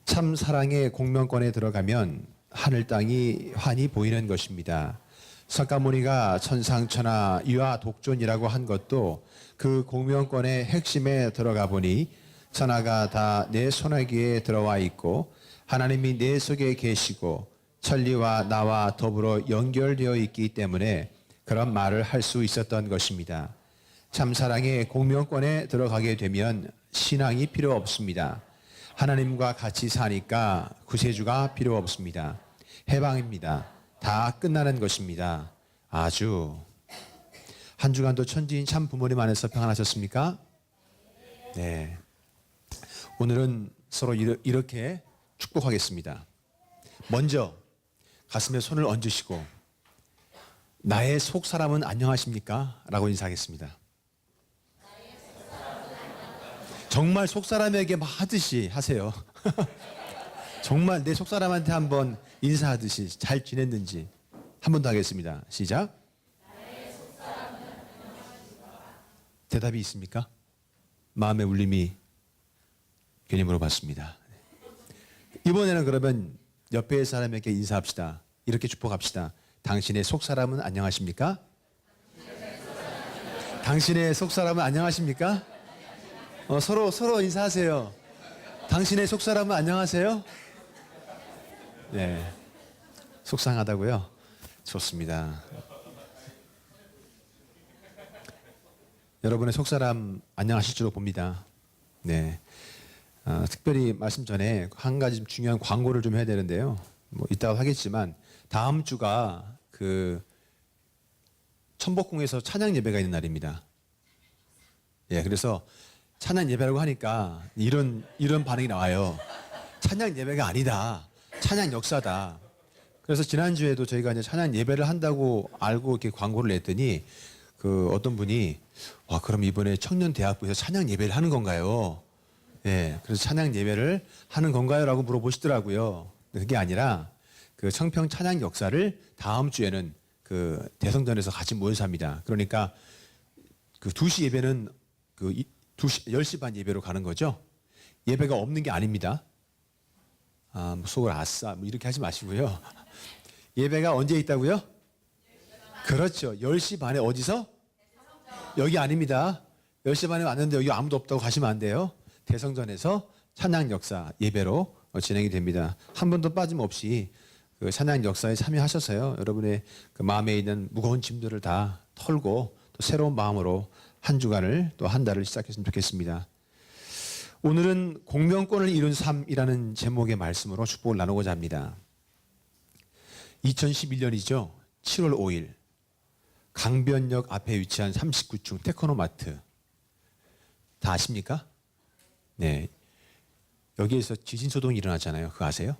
참 사랑의 공명권에 들어가면 하늘 땅이 환히 보이는 것입니다. 석가모니가 천상천하 유아 독존이라고 한 것도 그 공명권의 핵심에 들어가 보니 천하가 다 내 손아귀에 들어와 있고 하나님이 내 속에 계시고 천리와 나와 더불어 연결되어 있기 때문에 그런 말을 할 수 있었던 것입니다. 참사랑의 공명권에 들어가게 되면 신앙이 필요 없습니다. 하나님과 같이 사니까 구세주가 필요 없습니다. 해방입니다. 다 끝나는 것입니다. 아주 한 주간도 천지인 참 부모님 안에서 평안하셨습니까? 네. 오늘은 서로 이렇게 축복하겠습니다. 먼저 가슴에 손을 얹으시고 나의 속사람은 안녕하십니까? 라고 인사하겠습니다. 정말 속사람에게 막 하듯이 하세요. 정말 내 속사람한테 한번 인사하듯이 잘 지냈는지 한 번 더 하겠습니다. 시작. 대답이 있습니까? 마음의 울림이 괜히 물어봤습니다. 이번에는 그러면 옆에 사람에게 인사합시다. 이렇게 축복합시다. 당신의 속사람은 안녕하십니까? 당신의 속사람은 안녕하십니까? 서로 인사하세요. 당신의 속사람은 안녕하세요? 네. 속상하다고요? 좋습니다. 여러분의 속사람 안녕하실 줄로 봅니다. 네. 특별히 말씀 전에 한 가지 중요한 광고를 좀 해야 되는데요. 뭐 이따가 하겠지만 다음 주가 그 천복궁에서 찬양 예배가 있는 날입니다. 예, 그래서 찬양 예배라고 하니까 이런 반응이 나와요. 찬양 예배가 아니다. 찬양 역사다. 그래서 지난주에도 저희가 이제 찬양 예배를 한다고 알고 이렇게 광고를 냈더니 그 어떤 분이 와, 그럼 이번에 청년대학부에서 찬양 예배를 하는 건가요? 예, 그래서 찬양 예배를 하는 건가요? 라고 물어보시더라고요. 그게 아니라 그 청평 찬양 역사를 다음 주에는 그 대성전에서 같이 모여서 합니다. 그러니까 그 2시 예배는 그 10시 반 예배로 가는 거죠. 예배가 없는 게 아닙니다. 뭐 속을 아싸 뭐 이렇게 하지 마시고요. 예배가 언제 있다고요? 그렇죠. 10시 반에 어디서? 여기 아닙니다. 10시 반에 왔는데 여기 아무도 없다고 가시면 안 돼요. 대성전에서 찬양 역사 예배로 진행이 됩니다. 한 번도 빠짐없이 그 찬양 역사에 참여하셔서요. 여러분의 그 마음에 있는 무거운 짐들을 다 털고 또 새로운 마음으로 한 주간을 또 한 달을 시작했으면 좋겠습니다. 오늘은 공명권을 이룬 삶이라는 제목의 말씀으로 축복을 나누고자 합니다. 2011년이죠. 7월 5일 강변역 앞에 위치한 39층 테크노마트 다 아십니까? 네. 여기에서 지진 소동이 일어났잖아요. 그거 아세요?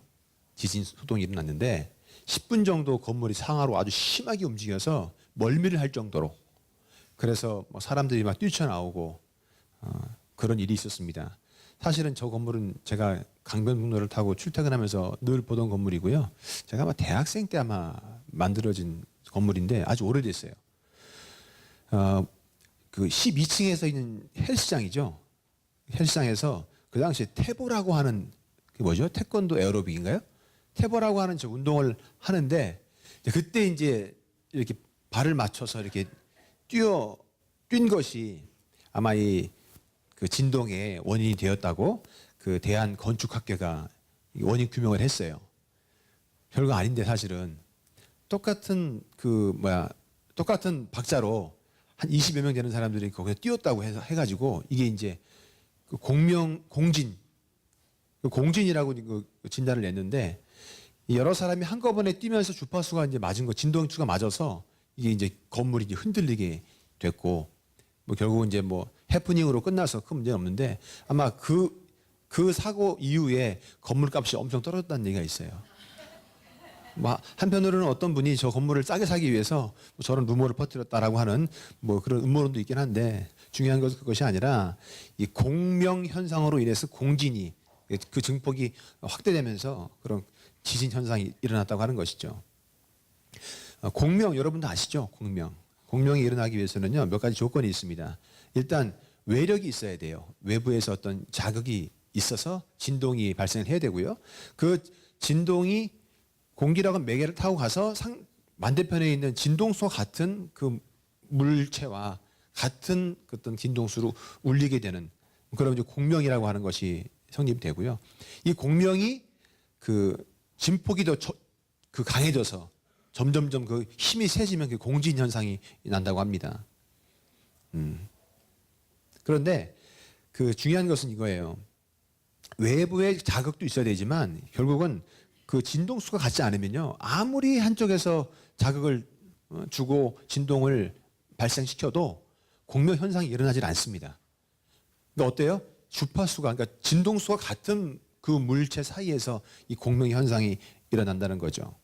지진 소동이 일어났는데 10분 정도 건물이 상하로 아주 심하게 움직여서 멀미를 할 정도로 그래서 뭐 사람들이 막 뛰쳐나오고 그런 일이 있었습니다. 사실은 저 건물은 제가 강변북로를 타고 출퇴근하면서 늘 보던 건물이고요. 제가 아마 대학생 때 아마 만들어진 건물인데 아주 오래됐어요. 그 12층에서 있는 헬스장이죠. 헬스장에서 그 당시에 태보라고 하는 그 뭐죠? 태권도 에어로빅인가요? 태보라고 하는 저 운동을 하는데 그때 이제 이렇게 발을 맞춰서 이렇게 뛴 것이 아마 이 그 진동의 원인이 되었다고 그 대한건축학회가 원인 규명을 했어요. 별거 아닌데 사실은 똑같은 똑같은 박자로 한 20여 명 되는 사람들이 거기서 뛰었다고 해가지고 이게 이제 그 공진이라고 그 진단을 냈는데 여러 사람이 한꺼번에 뛰면서 주파수가 이제 맞은 거, 진동추가 맞아서 이게 이제 건물이 이제 흔들리게 됐고 뭐 결국은 이제 뭐 해프닝으로 끝나서 큰 문제는 없는데 아마 그 사고 이후에 건물값이 엄청 떨어졌다는 얘기가 있어요. 뭐 한편으로는 어떤 분이 저 건물을 싸게 사기 위해서 뭐 저런 루머를 퍼뜨렸다라고 하는 뭐 그런 음모론도 있긴 한데 중요한 것은 그것이 아니라 이 공명 현상으로 인해서 공진이 그 증폭이 확대되면서 그런 지진 현상이 일어났다고 하는 것이죠. 공명 여러분도 아시죠? 공명이 일어나기 위해서는요 몇 가지 조건이 있습니다. 일단 외력이 있어야 돼요. 외부에서 어떤 자극이 있어서 진동이 발생해야 되고요. 그 진동이 공기라고 매개를 타고 가서 반대편에 있는 진동수와 같은 그 물체와 같은 어떤 진동수로 울리게 되는 그런 이제 공명이라고 하는 것이 성립이 되고요. 이 공명이 그 진폭이 더 그 강해져서 점점점 그 힘이 세지면 그 공진 현상이 난다고 합니다. 그런데 그 중요한 것은 이거예요. 외부의 자극도 있어야 되지만 결국은 그 진동수가 같지 않으면요. 아무리 한쪽에서 자극을 주고 진동을 발생시켜도 공명 현상이 일어나질 않습니다. 그러니까 어때요? 주파수가 그러니까 진동수가 같은 그 물체 사이에서 이 공명 현상이 일어난다는 거죠.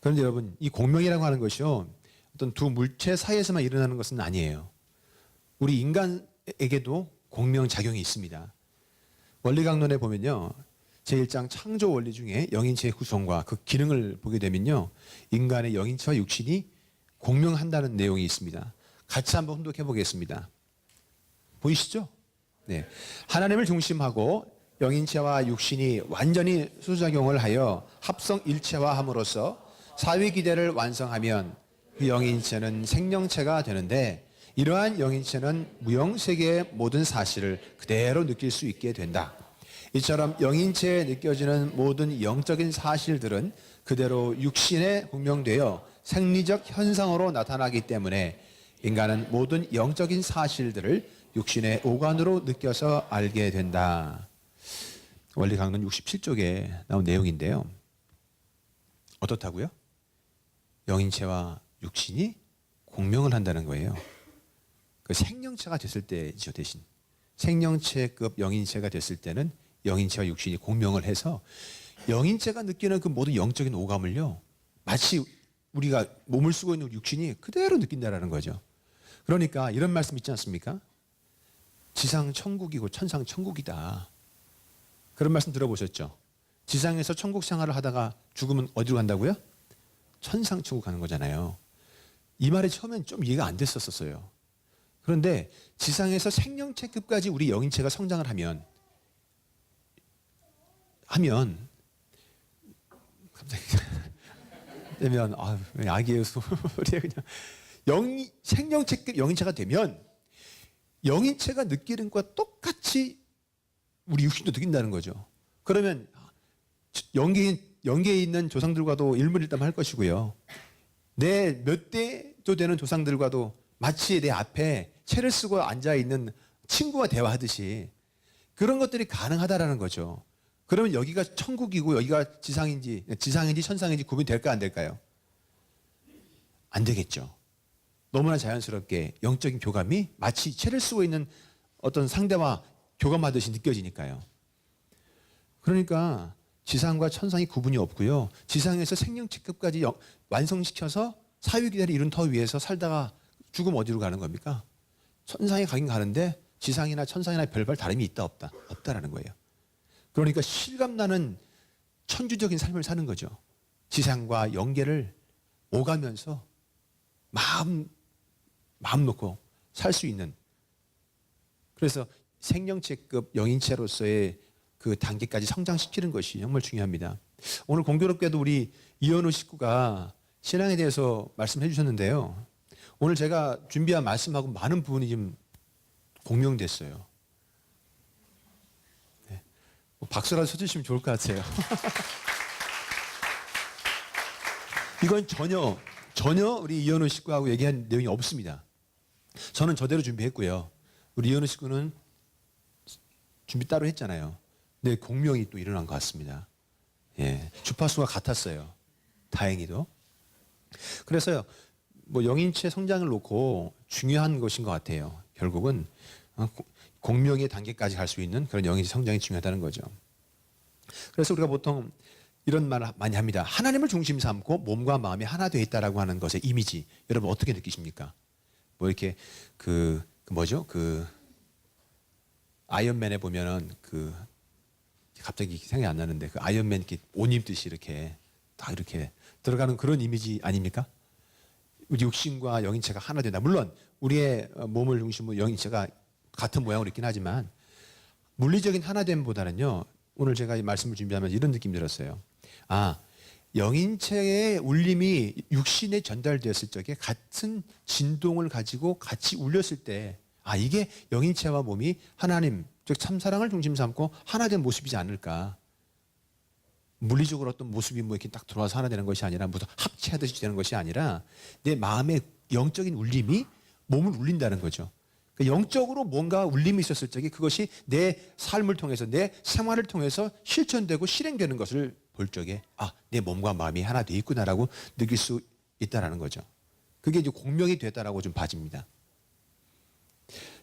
그런데 여러분 이 공명이라고 하는 것이요. 어떤 두 물체 사이에서만 일어나는 것은 아니에요. 우리 인간에게도 공명 작용이 있습니다. 원리강론에 보면요. 제1장 창조 원리 중에 영인체의 구성과 그 기능을 보게 되면요. 인간의 영인체와 육신이 공명한다는 내용이 있습니다. 같이 한번 혼독해 보겠습니다. 보이시죠? 네. 하나님을 중심하고 영인체와 육신이 완전히 수작용을 하여 합성 일체화함으로써 사위기대를 완성하면 그 영인체는 생명체가 되는데 이러한 영인체는 무형세계의 모든 사실을 그대로 느낄 수 있게 된다. 이처럼 영인체에 느껴지는 모든 영적인 사실들은 그대로 육신에 공명되어 생리적 현상으로 나타나기 때문에 인간은 모든 영적인 사실들을 육신의 오감으로 느껴서 알게 된다. 원리강론 67쪽에 나온 내용인데요. 어떻다고요? 영인체와 육신이 공명을 한다는 거예요. 그 생명체가 됐을 때죠, 대신. 생명체급 영인체가 됐을 때는 영인체와 육신이 공명을 해서 영인체가 느끼는 그 모든 영적인 오감을요, 마치 우리가 몸을 쓰고 있는 육신이 그대로 느낀다라는 거죠. 그러니까 이런 말씀 있지 않습니까? 지상 천국이고 천상 천국이다. 그런 말씀 들어보셨죠? 지상에서 천국 생활을 하다가 죽으면 어디로 간다고요? 천상 천국 가는 거잖아요. 이 말이 처음엔 좀 이해가 안 됐었어요. 그런데 지상에서 생명체급까지 우리 영인체가 성장을 하면 갑자기 되면 아기의 소리에 그냥 생명체급 영인체가 되면 영인체가 느끼는 것과 똑같이 우리 육신도 느낀다는 거죠. 그러면 영계에 있는 조상들과도 일물일담할 것이고요. 내 몇 대도 되는 조상들과도 마치 내 앞에 채를 쓰고 앉아있는 친구와 대화하듯이 그런 것들이 가능하다라는 거죠. 그러면 여기가 천국이고 여기가 지상인지 천상인지 구분이 될까 안 될까요? 안 되겠죠. 너무나 자연스럽게 영적인 교감이 마치 채를 쓰고 있는 어떤 상대와 교감하듯이 느껴지니까요. 그러니까 지상과 천상이 구분이 없고요. 지상에서 생명체급까지 완성시켜서 사유기대를 이룬 터 위에서 살다가 죽으면 어디로 가는 겁니까? 천상에 가긴 가는데 지상이나 천상이나 별반 다름이 있다 없다? 없다라는 거예요. 그러니까 실감나는 천주적인 삶을 사는 거죠. 지상과 영계를 오가면서 마음 놓고 살 수 있는. 그래서 생명체급 영인체로서의 그 단계까지 성장시키는 것이 정말 중요합니다. 오늘 공교롭게도 우리 이현우 식구가 신앙에 대해서 말씀해 주셨는데요. 오늘 제가 준비한 말씀하고 많은 부분이 좀 공명됐어요. 네. 박수라도 쳐주시면 좋을 것 같아요. 이건 전혀 우리 이현우 식구하고 얘기한 내용이 없습니다. 저는 저대로 준비했고요. 우리 이현우 식구는 준비 따로 했잖아요. 근데 공명이 또 일어난 것 같습니다. 예, 주파수가 같았어요. 다행히도. 그래서요, 영인체 성장을 놓고 중요한 것인 것 같아요. 결국은 공명의 단계까지 갈 수 있는 그런 영인체 성장이 중요하다는 거죠. 그래서 우리가 보통 이런 말을 많이 합니다. 하나님을 중심 삼고 몸과 마음이 하나 되어 있다라고 하는 것의 이미지, 여러분 어떻게 느끼십니까? 이렇게 아이언맨에 보면은 갑자기 생각이 안 나는데 그 아이언맨 이렇게 옷 입듯이 이렇게 다 이렇게 들어가는 그런 이미지 아닙니까? 우리 육신과 영인체가 하나 된다. 물론 우리의 몸을 중심으로 영인체가 같은 모양으로 있긴 하지만 물리적인 하나됨보다는요. 오늘 제가 이 말씀을 준비하면서 이런 느낌이 들었어요. 아, 영인체의 울림이 육신에 전달되었을 적에 같은 진동을 가지고 같이 울렸을 때, 아, 이게 영인체와 몸이 하나님, 즉 참사랑을 중심 삼고 하나된 모습이지 않을까. 물리적으로 어떤 모습이 뭐 이렇게 딱 들어와서 하나 되는 것이 아니라 무슨 합체하듯이 되는 것이 아니라 내 마음의 영적인 울림이 몸을 울린다는 거죠. 그러니까 영적으로 뭔가 울림이 있었을 적에 그것이 내 삶을 통해서 내 생활을 통해서 실천되고 실행되는 것을 볼 적에 아, 내 몸과 마음이 하나 돼 있구나라고 느낄 수 있다라는 거죠. 그게 이제 공명이 됐다라고 좀 봐집니다.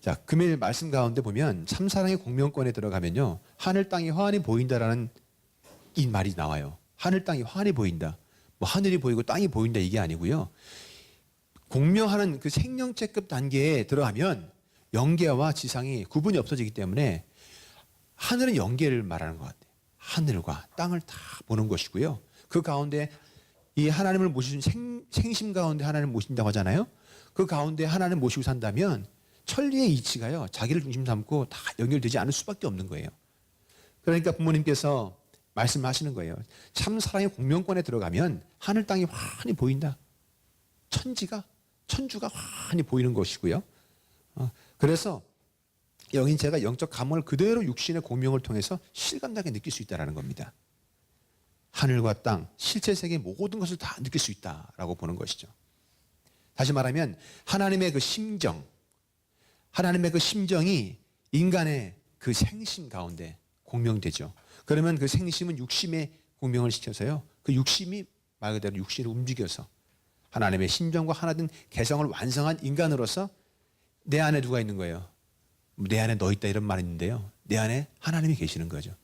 자, 금일 말씀 가운데 보면 참사랑의 공명권에 들어가면요. 하늘 땅이 환히 보인다라는 이 말이 나와요. 하늘 땅이 환히 보인다. 뭐 하늘이 보이고 땅이 보인다 이게 아니고요. 공명하는 그 생명체급 단계에 들어가면 영계와 지상이 구분이 없어지기 때문에 하늘은 영계를 말하는 것 같아요. 하늘과 땅을 다 보는 것이고요. 그 가운데 이 하나님을 모시는 생심 가운데 하나님을 모신다고 하잖아요. 그 가운데 하나님을 모시고 산다면 천리의 이치가요. 자기를 중심 삼고 다 연결되지 않을 수밖에 없는 거예요. 그러니까 부모님께서 말씀하시는 거예요. 참 사랑의 공명권에 들어가면 하늘 땅이 환히 보인다. 천주가 환히 보이는 것이고요. 그래서 영인체가 영적 감흥을 그대로 육신의 공명을 통해서 실감나게 느낄 수 있다는 겁니다. 하늘과 땅, 실체 세계 모든 것을 다 느낄 수 있다라고 보는 것이죠. 다시 말하면 하나님의 그 심정, 하나님의 그 심정이 인간의 그 생심 가운데 공명되죠. 그러면 그 생심은 육심에 공명을 시켜서요. 그 육심이 말 그대로 육신을 움직여서 하나님의 심정과 하나된 개성을 완성한 인간으로서 내 안에 누가 있는 거예요? 내 안에 너 있다 이런 말이 있는데요. 내 안에 하나님이 계시는 거죠.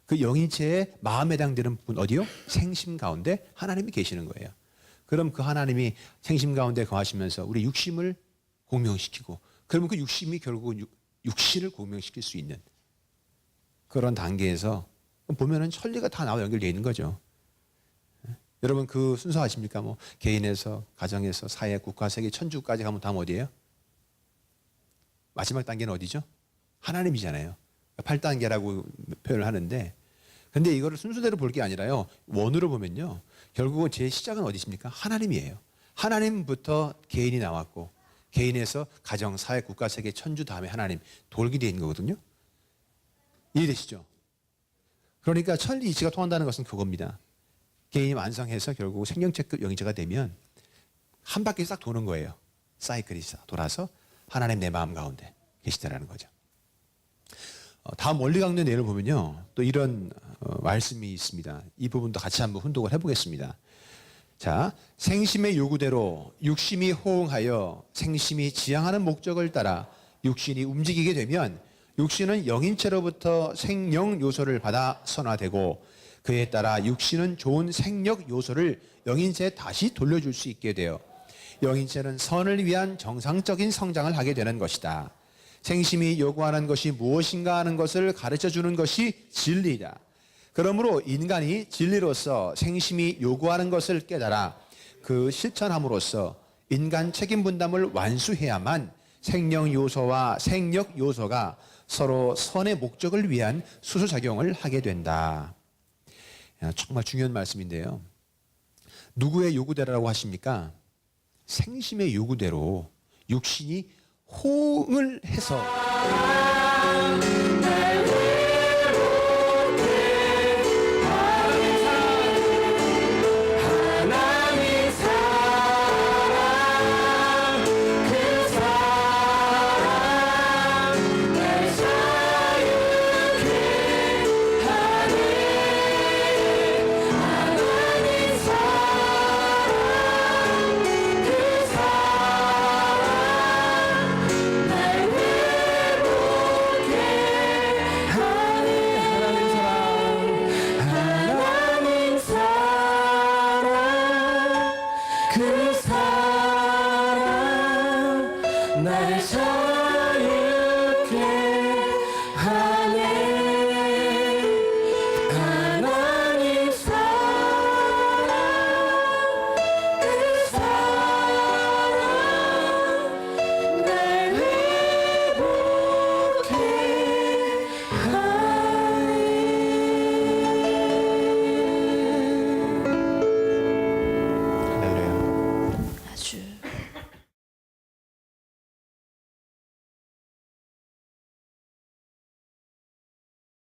그 영인체의 마음에 해당되는 분 어디요? 생심 가운데 하나님이 계시는 거예요. 그럼 그 하나님이 생심 가운데 거하시면서 우리 육심을 공명시키고 그러면 그 육심이 결국 육신을 공명시킬 수 있는 그런 단계에서 보면은 천리가 다 나와 연결되어 있는 거죠. 여러분 그 순서 아십니까? 뭐 개인에서 가정에서 사회, 국가, 세계, 천주까지 가면 다 어디예요? 마지막 단계는 어디죠? 하나님이잖아요. 8단계라고 표현을 하는데 근데 이거를 순서대로 볼 게 아니라요. 원으로 보면요. 결국은 제 시작은 어디십니까? 하나님이에요. 하나님부터 개인이 나왔고 개인에서 가정, 사회, 국가, 세계, 천주 다음에 하나님 돌게 되어 있는 거거든요. 이해되시죠? 그러니까 천리 이치가 통한다는 것은 그겁니다. 개인이 완성해서 결국 생명체급 영이체가 되면 한 바퀴 싹 도는 거예요. 사이클이 돌아서 하나님 내 마음 가운데 계시다라는 거죠. 다음 원리 강론 내용을 보면요. 또 이런 말씀이 있습니다. 이 부분도 같이 한번 훈독을 해보겠습니다. 자, 생심의 요구대로 육심이 호응하여 생심이 지향하는 목적을 따라 육신이 움직이게 되면 육신은 영인체로부터 생령 요소를 받아 선화되고 그에 따라 육신은 좋은 생력 요소를 영인체에 다시 돌려줄 수 있게 되어 영인체는 선을 위한 정상적인 성장을 하게 되는 것이다. 생심이 요구하는 것이 무엇인가 하는 것을 가르쳐 주는 것이 진리이다. 그러므로 인간이 진리로서 생심이 요구하는 것을 깨달아 그 실천함으로써 인간 책임 분담을 완수해야만 생명 요소와 생력 요소가 서로 선의 목적을 위한 수소작용을 하게 된다. 정말 중요한 말씀인데요. 누구의 요구대로라고 하십니까? 생심의 요구대로 육신이 호응을 해서